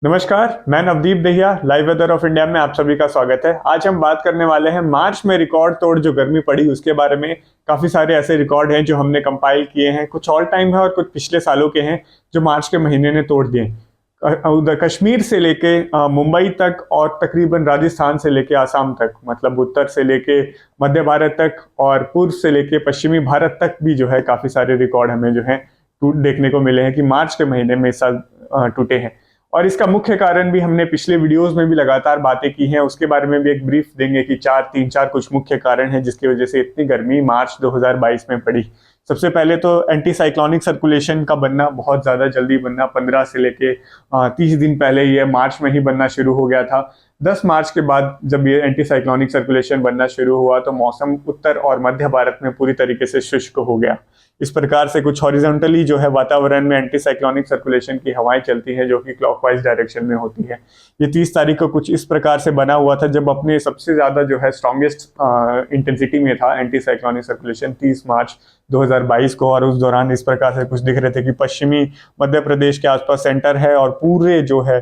नमस्कार, मैं Navdeep Dahiya live weather of India में आप सभी का स्वागत है। आज हम बात करने वाले हैं मार्च में रिकॉर्ड तोड़ जो गर्मी पड़ी उसके बारे में। काफी सारे ऐसे रिकॉर्ड हैं जो हमने कंपाइल किए हैं, कुछ ऑल टाइम है और कुछ पिछले सालों के हैं जो मार्च के महीने ने तोड़ दिए। उधर कश्मीर से लेके मुंबई तक और तकरीबन राजस्थान से लेके आसाम तक, मतलब उत्तर से लेके मध्य भारत तक और पूर्व से लेके पश्चिमी भारत तक भी जो है काफी सारे रिकॉर्ड हमें जो है टूट देखने को मिले हैं कि मार्च के महीने में इस साल टूटे हैं। और इसका मुख्य कारण भी हमने पिछले वीडियोस में भी लगातार बातें की हैं, उसके बारे में भी एक ब्रीफ देंगे कि तीन चार कुछ मुख्य कारण हैं जिसकी वजह से इतनी गर्मी मार्च 2022 में पड़ी। सबसे पहले तो एंटी साइक्लोनिक सर्कुलेशन का बनना बहुत ज्यादा जल्दी बनना, 15 से लेके 30 दिन पहले ये मार्च में ही बनना शुरू हो गया था। 10 मार्च के बाद जब ये एंटी साइक्लोनिक सर्कुलेशन बनना शुरू हुआ तो मौसम उत्तर और मध्य भारत में पूरी तरीके से शुष्क हो गया। इस प्रकार से कुछ हॉरिजॉन्टली जो है वातावरण में एंटी साइक्लोनिक सर्कुलेशन की हवाएं चलती हैं जो कि क्लॉकवाइज डायरेक्शन में होती है। ये 30 तारीख को कुछ इस प्रकार से बना हुआ था जब अपने सबसे ज्यादा जो है स्ट्रॉन्गेस्ट इंटेंसिटी में था एंटी साइक्लोनिक सर्कुलेशन 30 मार्च 2022 को। और उस दौरान इस प्रकार से कुछ दिख रहे थे कि पश्चिमी मध्य प्रदेश के आसपास सेंटर है और पूरे जो है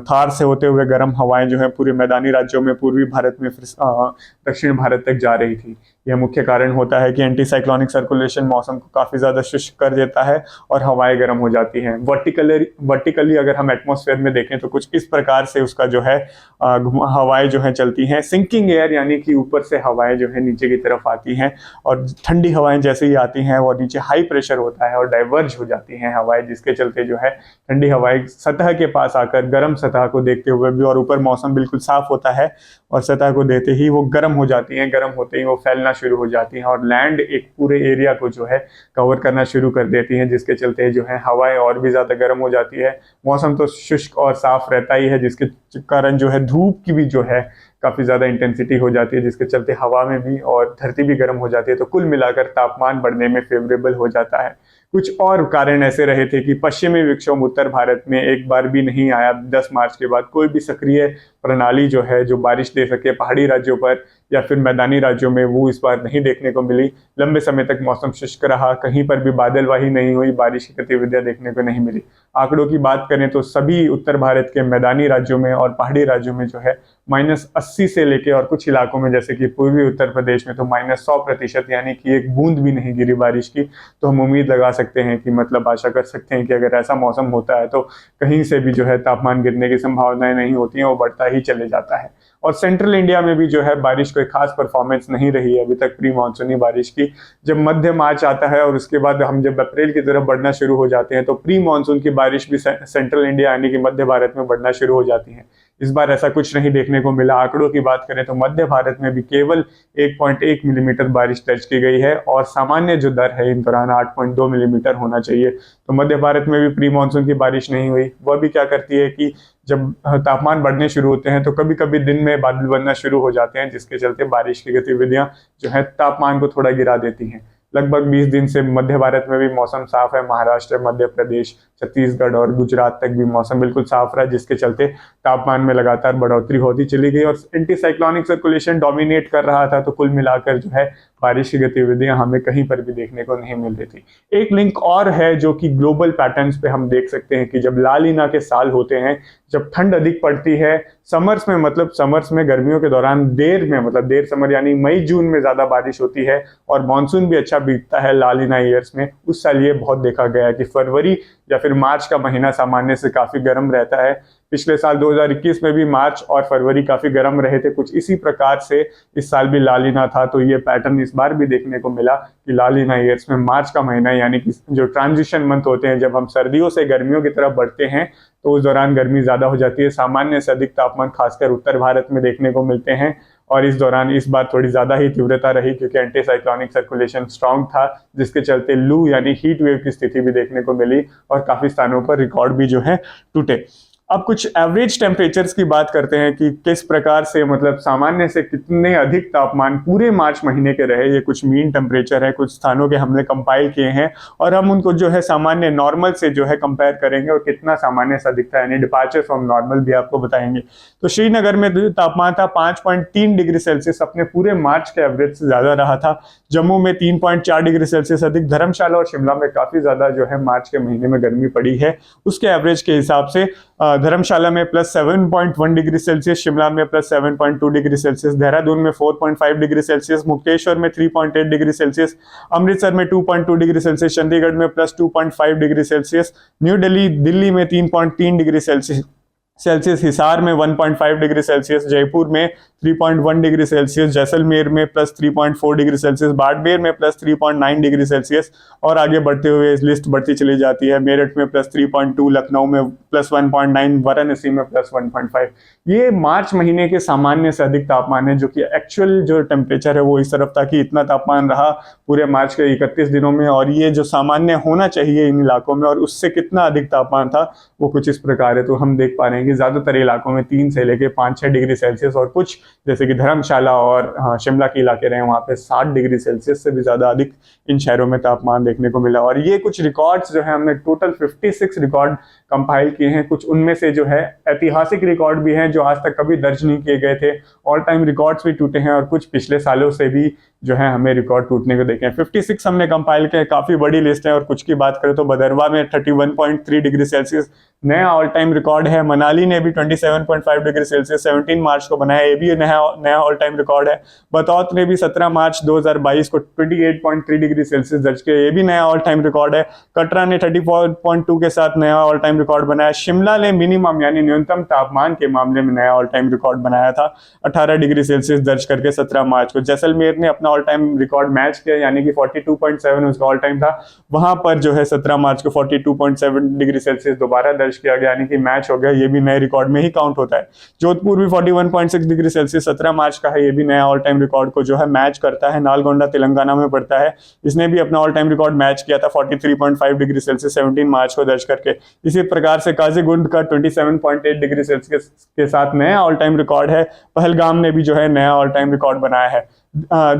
थार से होते हुए गर्म हवाएं जो है पूरे मैदानी राज्यों में पूर्वी भारत में दक्षिण भारत तक जा रही थी। यह मुख्य कारण होता है कि एंटी साइक्लोनिक सर्कुलेशन मौसम को काफी ज्यादा शुष्क कर देता है और हवाएं गर्म हो जाती हैं। वर्टिकली अगर हम एटमॉस्फेयर में देखें तो कुछ इस प्रकार से उसका जो है हवाएं जो है चलती हैं। सिंकिंग एयर यानी कि ऊपर से हवाएं जो है नीचे की तरफ आती हैं और ठंडी हवाएं जैसे ही आती हैं और नीचे हाई प्रेशर होता है और डाइवर्ज हो जाती हैं हवाएं, जिसके चलते जो है ठंडी हवाएं सतह के पास आकर गर्म सतह को देखते हुए भी, और ऊपर मौसम बिल्कुल साफ होता है और सतह को देते ही वो गर्म हो जाती हैं। गर्म होते ही वो फैलना शुरू हो जाती हैं और लैंड एक पूरे एरिया को जो है कवर करना शुरू कर देती हैं, जिसके चलते जो है हवाएं और भी ज्यादा गर्म हो जाती है। मौसम तो शुष्क और साफ रहता ही है, जिसके कारण जो है धूप की भी जो है काफी ज्यादा इंटेंसिटी हो जाती है, जिसके चलते हवा में भी और धरती भी गर्म हो जाती है। तो कुल मिलाकर तापमान बढ़ने में फेवरेबल हो जाता है। कुछ और कारण ऐसे रहे थे कि पश्चिमी विक्षोभ उत्तर भारत में एक बार भी नहीं आया। 10 मार्च के बाद कोई भी सक्रिय प्रणाली जो है जो बारिश दे सके पहाड़ी राज्यों पर या फिर मैदानी राज्यों में, वो इस बार नहीं देखने को मिली। लंबे समय तक मौसम शुष्क रहा, कहीं पर भी बादलवाही नहीं हुई, बारिश की गतिविधियां देखने को नहीं मिली। आंकड़ों की बात करें तो सभी उत्तर भारत के मैदानी राज्यों में और पहाड़ी राज्यों में जो है -80 से लेके और कुछ इलाकों में जैसे कि पूर्वी उत्तर प्रदेश में तो -100% यानी कि एक बूंद भी नहीं गिरी बारिश की। तो हम उम्मीद लगा सकते हैं कि मतलब आशा कर सकते हैं कि अगर ऐसा मौसम होता है तो कहीं से भी जो है तापमान गिरने की संभावनाएं नहीं होती हैं, वो बढ़ता ही चले जाता है। और सेंट्रल इंडिया में भी जो है बारिश कोई खास परफॉर्मेंस नहीं रही है अभी तक प्री मानसूनी बारिश की। जब मध्य मार्च आता है और उसके बाद हम जब अप्रैल की तरफ बढ़ना शुरू हो जाते हैं तो प्री मानसून की बारिश भी सेंट्रल इंडिया यानी कि मध्य भारत में बढ़ना शुरू हो जाती है। इस बार ऐसा कुछ नहीं देखने को मिला। आंकड़ों की बात करें तो मध्य भारत में भी केवल 1.1 मिलीमीटर बारिश दर्ज की गई है और सामान्य जो दर है इन दौरान 8.2 मिलीमीटर होना चाहिए। तो मध्य भारत में भी प्री मानसून की बारिश नहीं हुई। वह भी क्या करती है कि जब तापमान बढ़ने शुरू होते हैं तो कभी कभी दिन में बादल बनना शुरू हो जाते हैं, जिसके चलते बारिश की गतिविधियां जो है तापमान को थोड़ा गिरा देती हैं। लगभग 20 दिन से मध्य भारत में भी मौसम साफ है। महाराष्ट्र, मध्य प्रदेश, छत्तीसगढ़ और गुजरात तक भी मौसम बिल्कुल साफ रहा, जिसके चलते तापमान में लगातार बढ़ोतरी होती चली गई और एंटी साइक्लोनिक सर्कुलेशन डोमिनेट कर रहा था। तो कुल मिलाकर जो है बारिश की गतिविधियां हमें कहीं पर भी देखने को नहीं मिल रही थी। एक लिंक और है जो कि ग्लोबल पैटर्न्स पे हम देख सकते हैं कि जब ला लीना के साल होते हैं, जब ठंड अधिक पड़ती है समर्स में, मतलब समर्स में गर्मियों के दौरान देर में, मतलब देर समर यानी मई जून में ज्यादा बारिश होती है और मानसून भी अच्छा बीतता है ला लीना ईयर्स में। उस साल ये बहुत देखा गया है कि फरवरी या फिर मार्च का महीना सामान्य से काफी गर्म रहता है। पिछले साल 2021 में भी मार्च और फरवरी काफी गर्म रहे थे। कुछ इसी प्रकार से इस साल भी ला लीना था। तो ये पैटर्न इस बार भी देखने को मिला कि ला लीना ईयर्स में मार्च का महीना यानी कि जो ट्रांजिशन मंथ होते हैं, जब हम सर्दियों से गर्मियों की तरफ बढ़ते हैं तो उस दौरान गर्मी ज्यादा हो जाती है। सामान्य से अधिक तापमान खासकर उत्तर भारत में देखने को मिलते हैं और इस दौरान इस बार थोड़ी ज्यादा ही तीव्रता रही क्योंकि एंटी साइक्लोनिक सर्कुलेशन स्ट्रांग था, जिसके चलते लू यानी हीट वेव की स्थिति भी देखने को मिली और काफी स्थानों पर रिकॉर्ड भी जो है टूटे। अब कुछ एवरेज टेम्परेचर्स की बात करते हैं कि किस प्रकार से, मतलब सामान्य से कितने अधिक तापमान पूरे मार्च महीने के रहे। ये कुछ मीन टेम्परेचर है, कुछ स्थानों के हमने कंपाइल किए हैं और हम उनको जो है सामान्य नॉर्मल से जो है कंपेयर करेंगे और कितना सामान्य सा दिखता है यानी डिपार्चर फ्रॉम नॉर्मल भी आपको बताएंगे। तो श्रीनगर में तापमान था 5.3 डिग्री सेल्सियस, अपने पूरे मार्च के एवरेज से ज्यादा रहा था। जम्मू में 3.4 डिग्री सेल्सियस अधिक। धर्मशाला और शिमला में काफी ज्यादा जो है मार्च के महीने में गर्मी पड़ी है उसके एवरेज के हिसाब से। धर्मशाला में +7.1 डिग्री सेल्सियस, शिमला में +7.2 डिग्री सेल्सियस, देहरादून में 4.5 डिग्री सेल्सियस, मुक्तेश्वर में 3.8 डिग्री सेल्सियस, अमृतसर में 2.2 डिग्री सेल्सियस, चंडीगढ़ में +2.5 डिग्री सेल्सियस, न्यू दिल्ली में 3.3 डिग्री सेल्सियस, हिसार में 1.5 डिग्री सेल्सियस, जयपुर में 3.1 डिग्री सेल्सियस, जैसलमेर में +3.4 डिग्री सेल्सियस, बाड़मेर में +3.9 डिग्री सेल्सियस, और आगे बढ़ते हुए लिस्ट बढ़ती चली जाती है। मेरठ में +3.2, लखनऊ में +1.9, वाराणसी में +1.5। ये मार्च महीने के सामान्य से अधिक तापमान है, जो कि एक्चुअल जो टेम्परेचर है वो इस तरफ था कि इतना तापमान रहा पूरे मार्च के 31 दिनों में, और ये जो सामान्य होना चाहिए इन इलाकों में और उससे कितना अधिक तापमान था वो कुछ इस प्रकार है। तो हम देख पा रहे हैं कि ज्यादातर इलाकों में 3 से लेके 5-6 डिग्री सेल्सियस, और कुछ जैसे कि धर्मशाला और शिमला के इलाके रहे वहां पे 60 डिग्री सेल्सियस से भी ज्यादा अधिक इन शहरों में तापमान देखने को मिला। और ये कुछ रिकॉर्ड्स जो है हमने टोटल 56 रिकॉर्ड कंपाइल किए हैं। कुछ उनमें से जो है ऐतिहासिक रिकॉर्ड भी हैं जो आज तक कभी दर्ज नहीं किए गए थे, ऑल टाइम रिकॉर्ड्स भी टूटे हैं, और कुछ पिछले सालों से भी जो है हमें रिकॉर्ड टूटने को देखे हैं। 56 हमने कंपाइल किया, काफी बड़ी लिस्ट है। और कुछ की बात करें तो भदरवा में 31.3 डिग्री सेल्सियस नया ऑल टाइम रिकॉर्ड है। मनाली ने भी 27.5 डिग्री सेल्सियस 17 मार्च को बनाया, ये भी नया ऑल टाइम रिकॉर्ड है। बतौत ने भी 17 मार्च 2022 को 28.3 डिग्री सेल्सियस दर्ज किया, ये भी नया ऑल टाइम रिकॉर्ड है। कटरा ने 34.2 के साथ नया ऑल टाइम रिकॉर्ड बनाया। शिमला ने मिनिमम यानी न्यूनतम तापमान के मामले में नया ऑल टाइम रिकॉर्ड बनाया था 18 डिग्री सेल्सियस दर्ज करके 17 मार्च को। जैसलमेर ने अपना ऑल टाइम रिकॉर्ड मैच किया, यानी कि 42.7 उसका ऑल टाइम था, वहां पर जो है 17 मार्च को 42.7 डिग्री सेल्सियस दोबारा दर्ज किया गया, यानी कि मैच हो गया, ये भी नए रिकॉर्ड में ही काउंट होता है। जोधपुर भी 41.6 डिग्री सेल्सियस 17 मार्च का है, ये भी नया ऑल टाइम रिकॉर्ड को जो है मैच करता है। नालगोंडा तेलंगाना में पड़ता है, इसने भी अपना ऑल टाइम रिकॉर्ड मैच किया था 43.5 डिग्री सेल्सियस 17 मार्च को दर्ज करके। इसी प्रकार से काजीगुंड का 27.8 डिग्री सेल्सियस के साथ नया ऑल टाइम रिकॉर्ड है। पहलगाम ने भी जो है नया ऑल टाइम रिकॉर्ड बनाया है।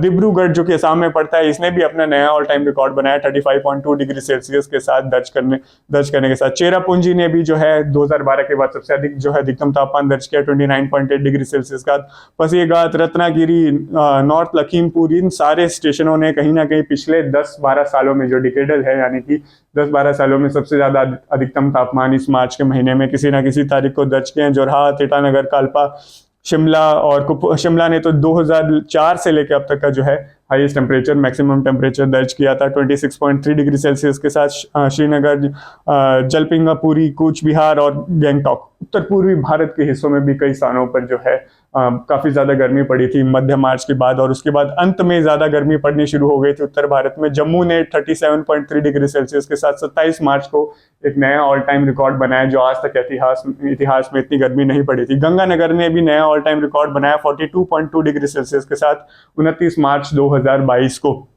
डिब्रूगढ़ जो कि असम में पड़ता है, इसने भी अपना नया ऑल टाइम रिकॉर्ड बनाया 35.2 डिग्री सेल्सियस के साथ दर्ज करने के साथ। चेरापूंजी ने भी जो है 2012 के बाद सबसे अधिक जो है अधिकतम तापमान दर्ज किया 29.8 डिग्री सेल्सियस का। पसीघाट, रत्नागिरी, नॉर्थ लखीमपुर, इन सारे स्टेशनों ने कहीं ना कहीं पिछले 10-12 सालों में जो डिकेडल है, यानी कि 10-12 सालों में सबसे ज्यादा अधिकतम तापमान इस मार्च के महीने में किसी ना किसी तारीख को दर्ज किए हैं। जोरहाट, ईटानगर, कालपा, शिमला ने तो 2004 से लेकर अब तक का जो है हाईएस्ट टेम्परेचर, मैक्सिमम टेम्परेचर दर्ज किया था 26.3 डिग्री सेल्सियस के साथ। श्रीनगर, जलपाईगुड़ी, कूच बिहार और गैंगटॉक, उत्तर पूर्वी भारत के हिस्सों में भी कई स्थानों पर जो है काफी ज्यादा गर्मी पड़ी थी मध्य मार्च के बाद, और उसके बाद अंत में ज्यादा गर्मी पड़नी शुरू हो गई थी उत्तर भारत में। जम्मू ने 37.3 डिग्री सेल्सियस के साथ 27 मार्च को एक नया ऑल टाइम रिकॉर्ड बनाया, जो आज तक इतिहास में इतनी गर्मी नहीं पड़ी थी। गंगानगर ने भी नया ऑल टाइम रिकॉर्ड बनाया 42.2 डिग्री सेल्सियस के साथ 29 मार्च 2022 को।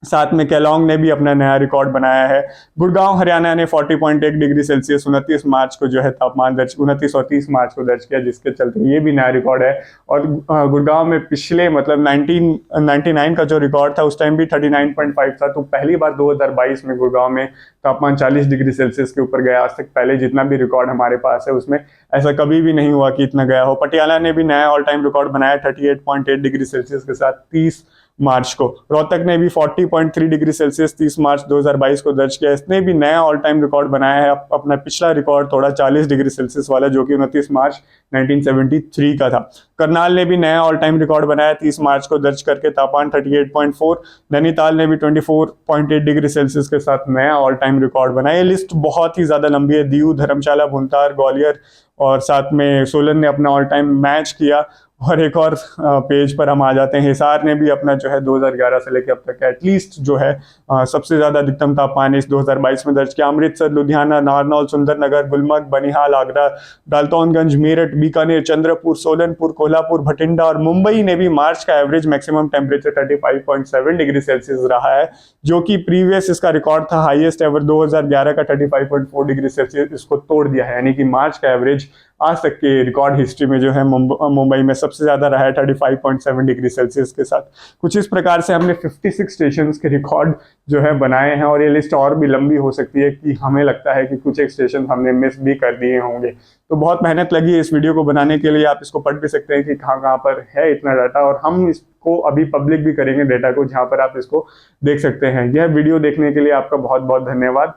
साथ में केलोंग ने भी अपना नया रिकॉर्ड बनाया है। गुड़गांव हरियाणा ने 40.1 डिग्री सेल्सियस 29 मार्च को जो है तापमान दर्ज, 29 और 30 मार्च को दर्ज किया, जिसके चलते ये भी नया रिकॉर्ड है। और गुड़गांव में पिछले मतलब 1999 का जो रिकॉर्ड था उस टाइम भी 39.5 था, तो पहली बार 2022 में गुड़गांव में तापमान 40 डिग्री सेल्सियस के ऊपर गया। आज तक पहले जितना भी रिकॉर्ड हमारे पास है उसमें ऐसा कभी भी नहीं हुआ कि इतना गया हो। पटियाला ने भी नया ऑल टाइम रिकॉर्ड बनाया 38.8 डिग्री सेल्सियस के साथ 30 मार्च को। रोहतक ने भी 40.3 डिग्री सेल्सियस 30 मार्च 2022 को दर्ज किया, इसने भी नया ऑल टाइम रिकॉर्ड बनाया है। अपना पिछला रिकॉर्ड थोड़ा 40 डिग्री सेल्सियस वाला, जो कि 29 मार्च 1973 का था। करनाल ने भी नया ऑल टाइम रिकॉर्ड बनाया 30 मार्च को दर्ज करके तापमान 38.4। नैनीताल ने भी 24.8 डिग्री सेल्सियस के साथ नया ऑल टाइम रिकॉर्ड बनाया। ये लिस्ट बहुत ही ज्यादा लंबी है। दीव, धर्मशाला, भुंतार, ग्वालियर और साथ में सोलन ने अपना ऑल टाइम मैच किया। और एक और पेज पर हम आ जाते हैं, हिसार ने भी अपना जो है 2011 से लेकर अब तक एटलीस्ट जो है सबसे ज्यादा अधिकतम तापमान इस 2022 में दर्ज किया। अमृतसर, लुधियाना, नारनौल, सुंदरनगर, गुलमर्ग, बनिहाल, आगरा, डाल्टनगंज, मेरठ, बीकानेर, चंद्रपुर, सोलनपुर, कोल्हापुर, भटिंडा और मुंबई ने भी मार्च का average maximum temperature 35.7 degree Celsius रहा है, जो कि प्रीवियस इसका रिकॉर्ड था हाईएस्ट एवर 2011 का 35.4 डिग्री सेल्सियस, इसको तोड़ दिया है। यानी कि मार्च का एवरेज आज तक के रिकॉर्ड हिस्ट्री में जो है मुंबई में सबसे ज्यादा रहा है 35.7 डिग्री सेल्सियस के साथ। कुछ इस प्रकार से हमने 56 स्टेशन के रिकॉर्ड जो है बनाए हैं, और ये लिस्ट और भी लंबी हो सकती है कि हमें लगता है कि कुछ एक स्टेशन हमने मिस भी कर दिए होंगे। तो बहुत मेहनत लगी है इस वीडियो को बनाने के लिए। आप इसको पढ़ भी सकते हैं कि कहाँ कहाँ पर है इतना डाटा, और हम इसको अभी पब्लिक भी करेंगे डेटा को, जहाँ पर आप इसको देख सकते हैं। यह वीडियो देखने के लिए आपका बहुत बहुत धन्यवाद।